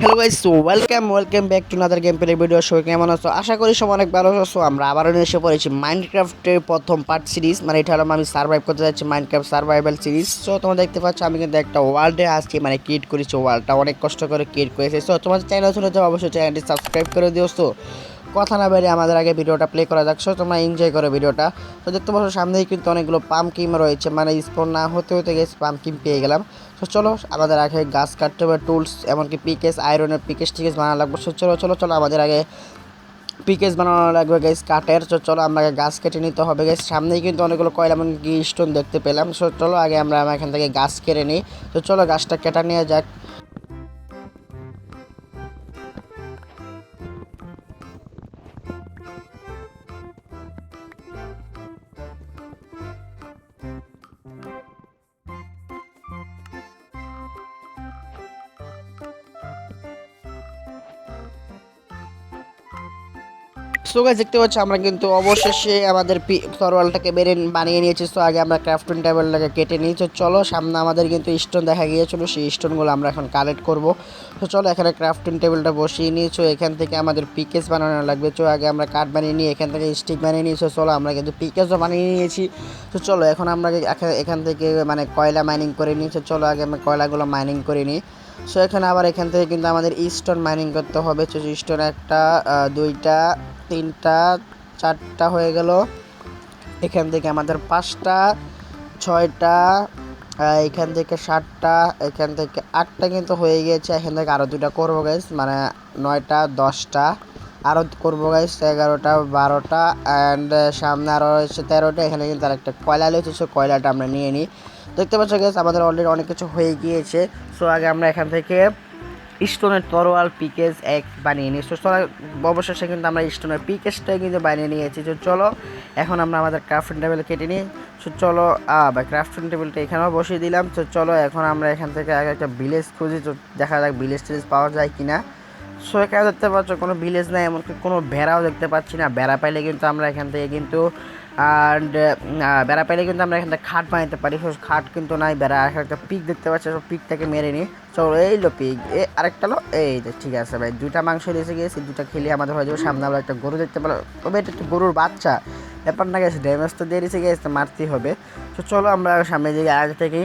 Hello guys, so welcome back to another game play video. সবাই কেমন আছো? আশা করি সবাই অনেক ভালো আছো। আমরা আবারও এসে পড়েছি মাইনক্রাফটের প্রথম পার্ট সিরিজ, মানে এটা হলো আমি সার্ভাইভ করতে যাচ্ছি মাইনক্রাফট সার্ভাইভাল সিরিজ। সো তোমরা দেখতে পাচ্ছ আমি কিন্তু একটা ওয়ার্ল্ডে আজকে মানে ক্রিয়েট করেছি। ওয়ার্ল্ডটা অনেক কষ্ট করে ক্রিয়েট করেছি। সো তোমাদের চ্যানেল শুনে যাও, অবশ্যই চ্যানেলটি সাবস্ক্রাইব করে দিও। তো কথা না বেরিয়ে আমাদের আগে ভিডিওটা প্লে করা যাক। সো তোমরা এনজয় করো ভিডিওটা। তো দেখতে পাচ্ছ সামনেই কিন্তু অনেকগুলো পাম্পকিন রয়েছে, মানে স্পন না হতে গেছে পাম্পকিন পেয়ে গেলাম। তো চলো আমাদের আগে গাছ কাটতে হবে, টুলস এমনকি পিকেস আয়রনের টিকেস বানানো লাগবে। সো চলো আমাদের আগে পিকেস বানানো লাগবে গাইস কাঠের। তো চলো আমাকে গাছ কেটে নিতে হবে গাইস। সামনেই কিন্তু অনেকগুলো কয়লা এমনকি স্টোন দেখতে পেলাম। সো চলো আগে আমরা এখান থেকে গাছ কেটে নিই। তো চলো গাছটা কেটে নিয়ে যাক। সো গাইস দেখতে পাচ্ছি আমরা কিন্তু অবশেষে আমাদের তরোয়ালটাকে বানিয়ে নিয়েছি। সো আগে আমরা ক্রাফটিং টেবিলটাকে কেটে নিই। তো চলো সামনে আমাদের কিন্তু স্টোন দেখা গিয়েছিল, সেই স্টোনগুলো আমরা এখন কালেক্ট করব। তো চলো এখানে ক্রাফটিং টেবিলটা বসিয়ে নিয়েছো, এখান থেকে আমাদের পিকেস বানানো লাগবে। তো আগে আমরা কাঠ বানিয়ে নিই, এখান থেকে স্টিক বানিয়ে নিয়েছো। চলো আমরা কিন্তু পিকেসও বানিয়ে নিয়েছি। তো চলো এখন আমরা এখান থেকে মানে কয়লা মাইনিং করে নিই। তো চলো আগে আমরা কয়লাগুলো মাইনিং করে নিই। সো এখানে আবার এখান থেকে কিন্তু আমাদের স্টোন মাইনিং করতে হবে। তো স্টোন একটা, দুইটা, তিনটা, চারটা হয়ে গেল। এখান থেকে আমাদের পাঁচটা, ছয়টা, এখান থেকে সাতটা, এখান থেকে আটটা কিন্তু হয়ে গিয়েছে। এখান থেকে আরও দুটা করবো গাইস, মানে নয়টা, দশটা আরও করবো গাইস, 11টা, 12টা অ্যান্ড সামনে আরও হচ্ছে 13টা। এখানে কিন্তু আর একটা কয়লা লেগেছে, সে কয়লাটা আমরা নিয়ে নিই। দেখতে পাচ্ছ গাইস আমাদের অলরেডি অনেক কিছু হয়ে গিয়েছে। সো আগে আমরা এখান থেকে স্টোনের তরোয়াল পিকেস এক বানিয়ে নিই। সো অবশেষে কিন্তু আমরা স্টোনের পিকেসটাই কিন্তু বানিয়ে নিয়েছি। তো চলো এখন আমরা আমাদের ক্রাফটিং টেবিল কেটে নিই। সো চলো ক্রাফটিং টেবিলটা এখানেও বসিয়ে দিলাম। তো চলো এখন আমরা এখান থেকে আগে একটা ভিলেজ খুঁজি, তো দেখা যাক ভিলেজ টিলেজ পাওয়া যায় কিনা। সো এখানে দেখতে পাচ্ছ কোনো ভিলেজ নাই, এমনকি কোনো ভেড়াও দেখতে পাচ্ছি না। ভেড়া পাইলে কিন্তু আমরা এখান থেকে কিন্তু বেড়া পাইলে কিন্তু আমরা এখান থেকে খাট বানাতে পারি। খাট কিন্তু নাই, বেড়া একটা পিক দেখতে পাচ্ছি, পিকটাকে মেরে নিই। চলো এই লো পিক, আরেকটা লো, এই যে ঠিক আছে ভাই, দুইটা মাংস এসে গিয়েছে, দুটা খেলে আমাদের হয়ে যাবে। সামনে আমরা একটা গরু দেখতে পেলাম, তবে এটা একটু গরুর বাচ্চা ব্যাপার না গেছে, ড্যামেজ তো দিয়ে এসে গেছে, মারতেই হবে। তো চলো আমরা সামনে দিকে আগে থেকে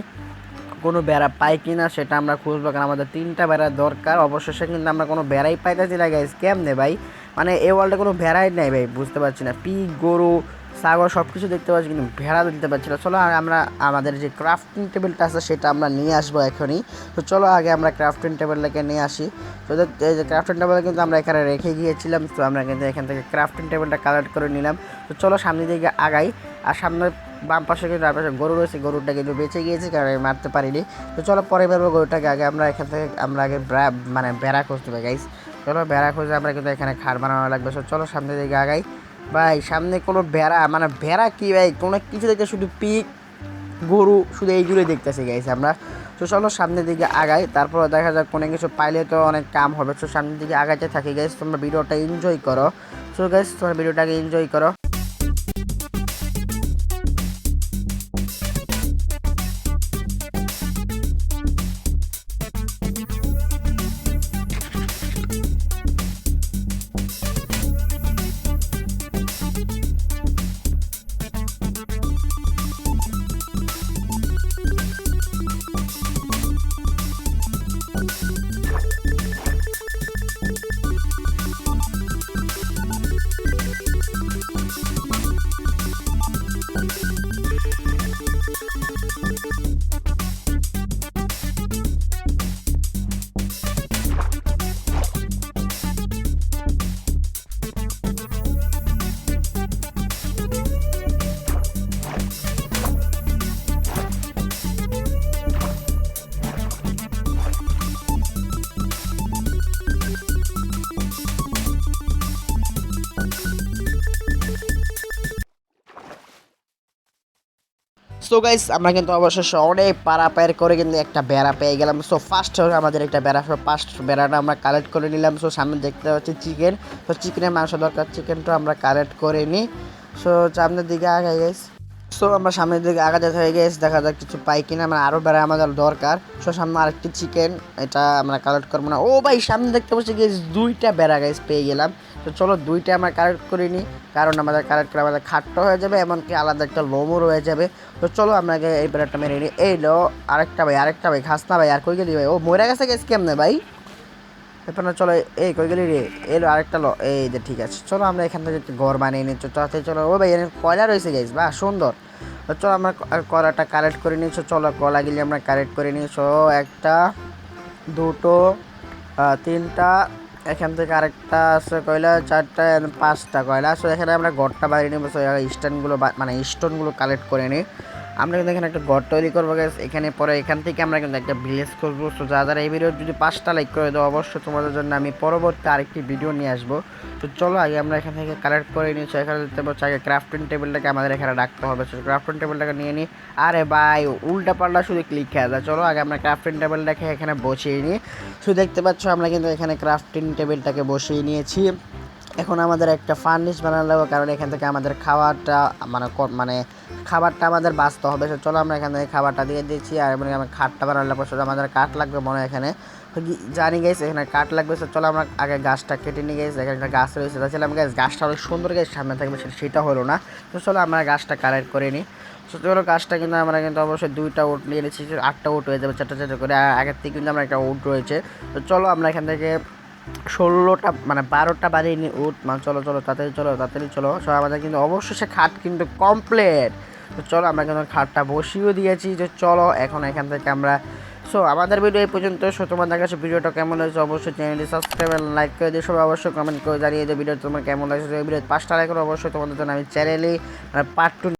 কোনো বেড়া পাই কি না সেটা আমরা খুঁজবো, কারণ আমাদের 3টা বেড়া দরকার। অবশেষে কিন্তু আমরা কোনো বেড়াই পাইতেছি না গাইস, কেমনে ভাই, মানে এই ওয়ার্ল্ডে কোনো ভেড়াই নেই ভাই, বুঝতে পারছি না। পিক, গরু, ছাগল সব কিছু দেখতে পাচ্ছি, কিন্তু ভেড়া দেখতে পাচ্ছি না। চলো আমরা আমাদের যে ক্রাফটিং টেবিলটা আছে সেটা আমরা নিয়ে আসবো এখনই। তো চলো আগে আমরা ক্রাফটিং টেবিলটাকে নিয়ে আসি। তো এই যে ক্রাফটিং টেবিল কিন্তু আমরা এখানে রেখে গিয়েছিলাম। তো আমরা কিন্তু এখান থেকে ক্রাফটিং টেবিলটা কালেক্ট করে নিলাম। তো চলো সামনের দিকে আগাই। আর সামনে বাম পাশে কিন্তু আপনার গরু রয়েছে, গরুটা কিন্তু বেঁচে গিয়েছে কারণ আমি মারতে পারিনি। তো চলো পরে বেরবো গরুটাকে। আগে আমরা এখান থেকে আমরা আগে মানে বেড়া খুঁজতে পারি গাইস। চলো বেড়া খুঁজে আমরা কিন্তু এখানে খাট বানানো লাগবে। চলো সামনের দিকে আগাই ভাই। সামনে কোনো ভেড়া, মানে ভেড়া কি ভাই, কোনো কিছু দেখতে, শুধু পিক, গরু, শুধু এইগুলোই দেখতেছি গাইস আমরা। তো চলো সামনের দিকে আগাই, তারপর দেখা যাক কোনো কিছু পাইলে তো অনেক কাম হবে। তো সামনের দিকে আগাইতে থাকি গাইস, তোমরা ভিডিওটা এনজয় করো। সো গাইস তোমরা ভিডিওটাকে এনজয় করো। সো গাইস আমরা কিন্তু অবশেষে অনেক পারাপার করে কিন্তু একটা বেড়া পেয়ে গেলাম। সো ফার্স্ট আমাদের একটা বেড়া, ফার্স্ট বেড়াটা আমরা কালেক্ট করে নিলাম। সো সামনে দেখতে পাচ্ছি চিকেন, তো চিকেনের মাংস দরকার, চিকেনটা আমরা কালেক্ট করে নিই। সো সামনের দিকে আগে গাইস। সো আমরা সামনের দিকে আগাতে হয়ে গেছে, দেখা যাক কিছু পাই কিনা, আমরা আরও বেড়া আমাদের দরকার। সো সামনে আরেকটি চিকেন, এটা আমরা কালেক্ট করবো না। ও ভাই সামনে দেখতে পাচ্ছি গেছ দুইটা বেড়া গাইস পেয়ে গেলাম। তো চলো দুইটা আমরা কালেক্ট করে নিই, কারণ আমাদের কালেক্ট করে আমাদের খাট্টা হয়ে যাবে, এমনকি আলাদা একটা লোমও রয়ে যাবে। তো চলো আমরা এই বেড়াটা মেরে নিই। এই লো আরেকটা ভাই খাস না ভাই, আর কই গেলি ভাই? ও মরে গেছে গেছ কেমনে ভাই? এরপর না চলো, এই কই গেলি রে? এলো আরেকটা লো, এই যে ঠিক আছে। চলো আমরা এখান থেকে একটু ঘর বানিয়ে নিচ্ছি তাড়াতাড়ি। চলো ও ভাই এখানে কয়লা রয়েছে গেছ, বাহ সুন্দর। তো চলো আমরা কলাটা কালেক্ট করে নিচ্ছি। চলো কলাগুলি আমরা কালেক্ট করে নিচ্ছ, একটা দুটো তিনটা, এখান থেকে আরেকটা আছে কয়লা, চারটা পাঁচটা কয়লা। সো এখানে আমরা ঘরটা বানিয়ে নেবো। সো স্টোনগুলো মানে স্টোনগুলো কালেক্ট করে নিই। আমরা কিন্তু এখানে একটা ঘর তৈরি করবো গ্যাস, এখানে পরে এখান থেকে আমরা কিন্তু একটা ভিলেজ করবো। সো যারা এই ভিডিও যদি 5টা লাইক করে দেবো, অবশ্যই তোমাদের জন্য আমি পরবর্তী আরেকটি ভিডিও নিয়ে আসবো। তো চলো আগে আমরা এখান থেকে কালেক্ট করে নিচ্ছি। এখানে দেখতে পাচ্ছি আগে ক্রাফটিং টেবিলটাকে আমাদের এখানে রাখতে হবে। সো ক্রাফটিং টেবিলটাকে নিয়ে নিই। আরে ভাই উল্টা পাল্টা শুধু ক্লিক খেয়ে যায়। চলো আগে আমরা ক্রাফটিং টেবিলটাকে এখানে বসিয়ে নিই। শুধু দেখতে পাচ্ছ আমরা কিন্তু এখানে ক্রাফটিং টেবিলটাকে বসিয়ে নিয়েছি। এখন আমাদের একটা ফার্নিশ বানানো লাগবে, কারণ এখান থেকে আমাদের খাওয়াটা মানে খাবারটা আমাদের বাঁচতে হবে। চলো আমরা এখান থেকে খাবারটা দিয়ে দিচ্ছি। আর মানে আমার খাটটা বানালে পরে আমাদের কাঠ লাগবে মনে হয়, এখানে জানি গেছে এখানে কাঠ লাগবে। চলো আমরা আগে গাছটা কেটে নিয়ে গেছি, এখানে একটা গাছ রয়েছে, তাছাড়া গাছ গাছটা অনেক সুন্দর গাছ সামনে থাকবে, সেটা হলো না। তো চলো আমরা গাছটা কালেক্ট করে নিই। চলো গাছটা কিন্তু আমরা কিন্তু অবশ্যই 2টা উট নিয়ে নিচ্ছি, 8টা উট হয়ে যাবে 4টা করে। আগের থেকে কিন্তু আমরা একটা উট রয়েছে। তো চলো আমরা এখান থেকে 16টা মানে 12টা বাড়ি নিয়ে উঠ মানে চলো তাড়াতাড়ি চলো। সো আমাদের কিন্তু অবশ্যই খাট কিন্তু কমপ্লিট। তো চলো আমরা কিন্তু খাটটা বসিয়েও দিয়েছি। যে চলো এখন এখান থেকে আমরা আমাদের ভিডিও এই পর্যন্ত। তোমাদের কাছে ভিডিওটা কেমন হয়েছে অবশ্যই চ্যানেলটি সাবস্ক্রাইব আর লাইক করে দিয়ে সবাই অবশ্যই কমেন্ট করে জানিয়ে যে ভিডিও তোমার কেমন লাগছে। ভিডিও 5টা লাইক করে অবশ্যই তোমাদের জন্য আমি চ্যানেলে পার্ট 2